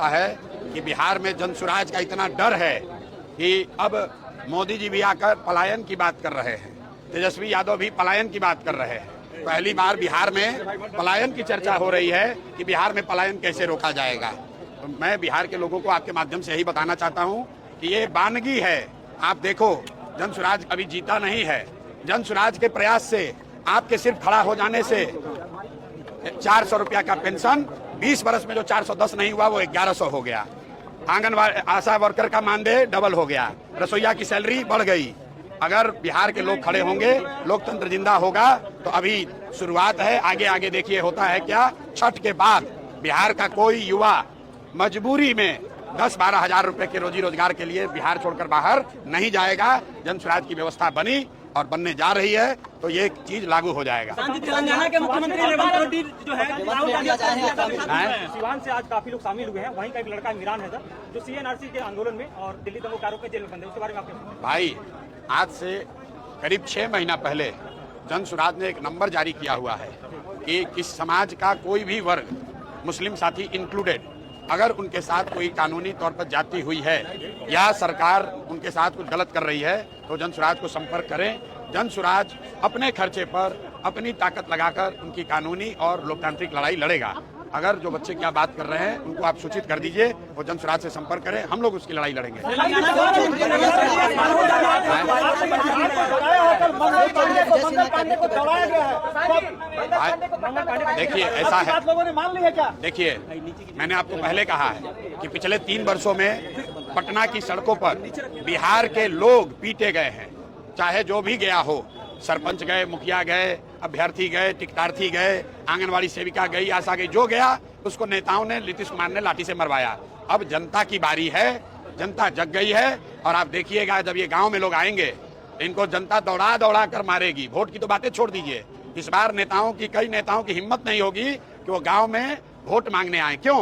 लगता है कि बिहार में जनसुराज का इतना डर है कि अब मोदी जी भी आकर पलायन की बात कर रहे हैं, तेजस्वी यादव भी पलायन की बात कर रहे हैं। पहली बार बिहार में पलायन की चर्चा हो रही है कि बिहार में पलायन कैसे रोका जाएगा। तो मैं बिहार के लोगों को आपके माध्यम से यही बताना चाहता हूं कि ये वानगी है। आप देखो, जनसुराज अभी जीता नहीं है। जनसुराज के प्रयास से, आपके सिर्फ खड़ा हो जाने से 400 रुपया का पेंशन 20 वर्ष में जो 410 नहीं हुआ वो 1100 हो गया। आंगनबाड़ी आशा वर्कर का मानदेय डबल हो गया। रसोईया की सैलरी बढ़ गई। अगर बिहार के लोग खड़े होंगे, लोकतंत्र जिंदा होगा। तो अभी शुरुआत है, आगे आगे देखिए होता है क्या। छठ के बाद बिहार का कोई युवा मजबूरी में 10-12 हजार रुपए के रोजी रोजगार के लिए बिहार छोड़कर बाहर नहीं जाएगा। जनसुराज की व्यवस्था बनी और बनने जा रही है, तो ये चीज लागू हो जाएगा। तेलंगाना के मुख्यमंत्री रेवंत रेड्डी जो है सिवान से आज काफी लोग शामिल हुए हैं। वहीं का एक लड़का इमरान है सर, जो सीएनआरसी के आंदोलन में और दिल्ली दंगों के आरोप में जेल में बंद है। उसके बारे में आप क्या? भाई, आज से करीब 6 महीना पहले जनसुराज ने एक नंबर जारी किया हुआ है कि किस समाज का कोई भी वर्ग, मुस्लिम साथी इंक्लूडेड, अगर उनके साथ कोई कानूनी तौर पर जाती हुई है या सरकार उनके साथ कुछ गलत कर रही है तो जनसुराज को संपर्क करें। जनसुराज अपने खर्चे पर अपनी ताकत लगाकर उनकी कानूनी और लोकतांत्रिक लड़ाई लड़ेगा। अगर जो बच्चे क्या बात कर रहे हैं उनको आप सूचित कर दीजिए, वो जनसुराज से संपर्क करें, हम लोग उसकी लड़ाई लड़ेंगे। देखिए, ऐसा है, देखिए, मैंने आपको पहले कहा है कि पिछले 3 वर्षों में पटना की सड़कों पर बिहार के लोग पीटे गए हैं। चाहे जो भी गया हो, सरपंच गए, मुखिया गए, अभ्यर्थी गए, टिकटार्थी गए, आंगनवाड़ी सेविका गई, आशा गई, जो गया उसको नेताओं ने, नीतीश कुमार ने लाठी से मरवाया। अब जनता की बारी है, जनता जग गई है। और आप देखिएगा, जब ये गांव में लोग आएंगे इनको जनता दौड़ा दौड़ा कर मारेगी। वोट की तो बातें छोड़ दीजिए, इस बार कई नेताओं की हिम्मत नहीं होगी कि वो गाँव में वोट मांगने आए। क्यों?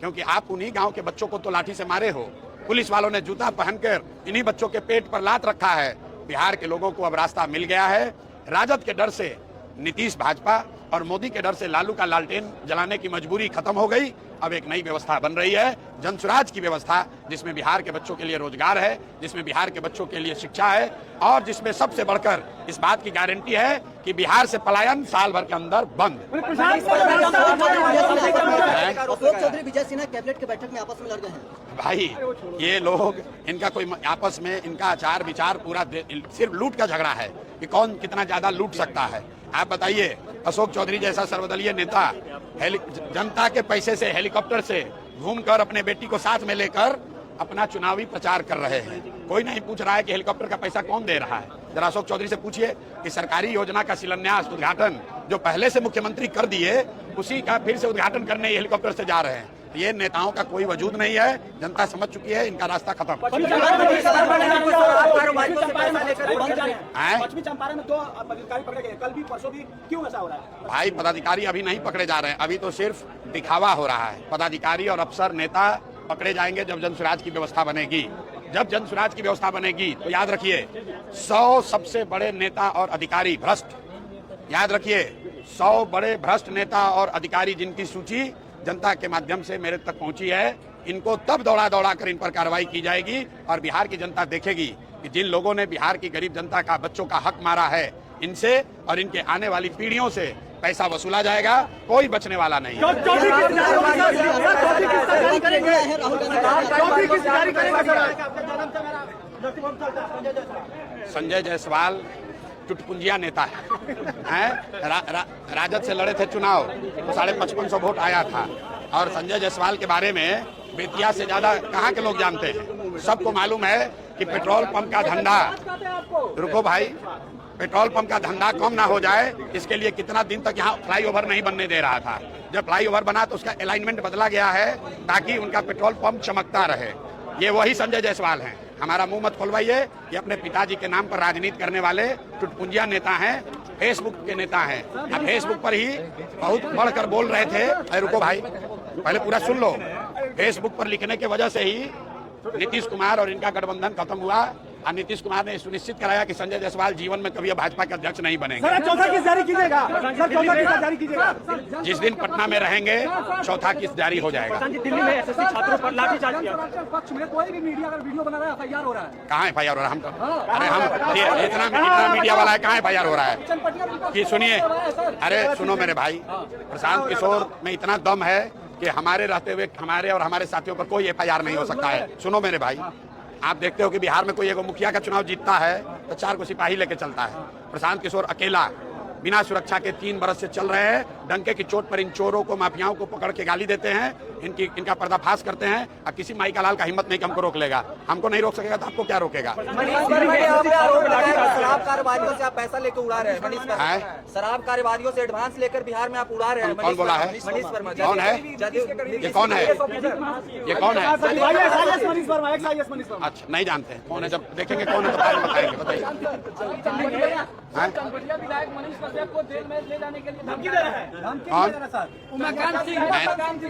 क्योंकि आप उन्हीं गाँव के बच्चों को तो लाठी से मारे हो। पुलिस वालों ने जूता पहनकर इन्हीं बच्चों के पेट पर लात रखा है। बिहार के लोगों को अब रास्ता मिल गया है। राजद के डर से नीतीश भाजपा और मोदी के डर से लालू का लालटेन जलाने की मजबूरी खत्म हो गई। अब एक नई व्यवस्था बन रही है, जनसुराज की व्यवस्था, जिसमें बिहार के बच्चों के लिए रोजगार है, जिसमें बिहार के बच्चों के लिए शिक्षा है और जिसमें सबसे बढ़कर इस बात की गारंटी है कि बिहार से पलायन साल भर के अंदर बंद। अशोक चौधरी विजय सिन्हा कैबिनेट की बैठक में आपस में लड़ गए हैं। भाई, ये लोग, इनका कोई आपस में इनका आचार विचार पूरा सिर्फ लूट का झगड़ा है कि कौन कितना ज्यादा लूट सकता है। आप बताइए, अशोक चौधरी जैसा सर्वदलीय नेता जनता के पैसे से हेलीकॉप्टर से घूमकर अपने बेटी को साथ में लेकर अपना चुनावी प्रचार कर रहे हैं। कोई नहीं पूछ रहा है कि हेलीकॉप्टर का पैसा कौन दे रहा है। जरा अशोक चौधरी से पूछिए कि सरकारी योजना का शिलान्यास, उद्घाटन जो पहले से मुख्यमंत्री कर दिए, उसी का फिर से उद्घाटन करने हेलीकॉप्टर से जा रहे हैं। ये नेताओं का कोई वजूद नहीं है। जनता समझ चुकी है, इनका रास्ता खत्म। पश्चिमी चंपारण में 2 पदाधिकारी पकड़े गए, कल भी परसों भी, क्यों ऐसा हो रहा है? भाई, पदाधिकारी अभी नहीं पकड़े जा रहे हैं, अभी तो सिर्फ दिखावा हो रहा है। पदाधिकारी और अफसर, नेता पकड़े जाएंगे जब जनसुराज की व्यवस्था बनेगी। जब जनसुराज की व्यवस्था बनेगी तो याद रखिए, 100 सबसे बड़े नेता और अधिकारी भ्रष्ट, याद रखिए 100 बड़े भ्रष्ट नेता और अधिकारी जिनकी सूची जनता के माध्यम से मेरे तक पहुंची है, इनको तब दौड़ा दौड़ा कर इन पर कार्रवाई की जाएगी। और बिहार की जनता देखेगी कि जिन लोगों ने बिहार की गरीब जनता का, बच्चों का हक मारा है, इनसे और इनके आने वाली पीढ़ियों से पैसा वसूला जाएगा। कोई बचने वाला नहीं है। संजय जायसवाल चुटपुंजिया नेता है, राजद से लड़े थे चुनाव, तो 5550 वोट आया था। और संजय जायसवाल के बारे में बेतिया से ज्यादा कहाँ के लोग जानते हैं। सबको मालूम है कि पेट्रोल पंप का धंधा, रुको भाई, पेट्रोल पंप का धंधा कम ना हो जाए, इसके लिए कितना दिन तक यहाँ फ्लाईओवर नहीं बनने दे रहा था। जब फ्लाईओवर बना तो उसका अलाइनमेंट बदला गया है ताकि उनका पेट्रोल पंप चमकता रहे। ये वही संजय जायसवाल हैं। हमारा मुंह मत खोलवाइए, ये अपने पिताजी के नाम पर राजनीति करने वाले चुटपुंजिया नेता हैं, फेसबुक के नेता हैं। अब फेसबुक पर ही बहुत बढ़कर बोल रहे थे। अरे रुको भाई, पहले पूरा सुन लो। फेसबुक पर लिखने की वजह से ही नीतीश कुमार और इनका गठबंधन खत्म हुआ। और नीतीश कुमार ने सुनिश्चित कराया कि संजय जायसवाल जीवन में कभी भाजपा के अध्यक्ष नहीं बनेंगे। सर चौथा किस्त जारी कीजिएगा, सर चौथा किस्त जारी कीजिएगा। जिस दिन पटना में रहेंगे चौथा किस्त जारी हो जाएगा। दिल्ली में एसएससी छात्रों पर लाठीचार्ज किया। पक्ष में कोई भी मीडिया अगर वीडियो बना रहा है एफआईआर हो रहा है। कहाँ एफआईआर हो रहा है? हम तो अरे हम इतना मीडिया वाला है, कहाँ एफआईआर हो रहा है? कि सुनिए, अरे सुनो मेरे भाई, प्रशांत किशोर में इतना दम है कि हमारे रहते हुए हमारे और हमारे साथियों पर कोई एफआईआर नहीं हो सकता है। सुनो मेरे भाई, आप देखते हो कि बिहार में कोई एक मुखिया का चुनाव जीतता है तो 4 को सिपाही लेके चलता है। प्रशांत किशोर अकेला बिना सुरक्षा के 3 बरस से चल रहे हैं। डंके की चोट पर इन चोरों को, माफियाओं को पकड़ के गाली देते हैं, इनका पर्दाफाश करते हैं। और किसी माई का लाल का हिम्मत नहीं कि हमको रोक लेगा। हमको नहीं रोक सकेगा तो आपको क्या रोकेगा? शराब कारोबारियों से आप पैसा लेकर उड़ा रहे हैं। शराब कारोबारियों से एडवांस लेकर बिहार में आप उड़ा रहे हैं। कौन बोला है? मनीष वर्मा। कौन है ये? कौन है ये? कौन है? अच्छा, नहीं जानते कौन है? जब देखेंगे कौन है तो बाद में बताएंगे। बताइए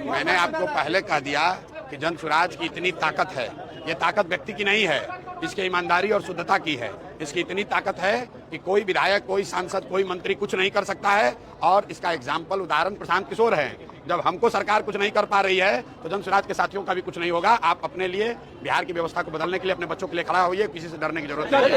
मैंने आपको पहले कह दिया कि जन स्वराज की इतनी ताकत है। ये ताकत व्यक्ति की नहीं है, इसकी ईमानदारी और शुद्धता की है। इसकी इतनी ताकत है कि कोई विधायक, कोई सांसद, कोई मंत्री कुछ नहीं कर सकता है। और इसका एग्जाम्पल, उदाहरण प्रशांत किशोर है। जब हमको सरकार कुछ नहीं कर पा रही है तो जन स्वराज के साथियों का भी कुछ नहीं होगा। आप अपने लिए, बिहार की व्यवस्था को बदलने के लिए, अपने बच्चों के लिए खड़ा होइए। किसी से डरने की जरूरत नहीं है।